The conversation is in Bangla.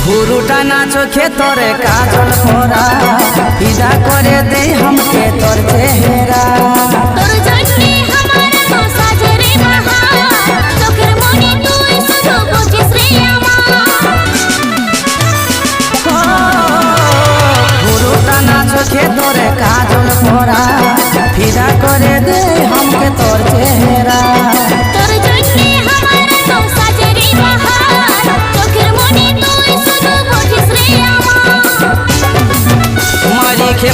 ঘুরুটা না চোখে তোরে কাজল করা ফিদা করে দে हमके তোর চেহারা তোর জন্যে আমার তো সাজে রে বাহার চোখের মনি তুই শুধু বুঝিস রে আমার ঘুরুটা না চোখে তোরে কাজল করা ফিদা করে দে हमके তোর চেহারা তোর জন্যে আমার তো সাজে রে বাহার চোখের মনি তুই শুধু বুঝিস রে আমার मारी के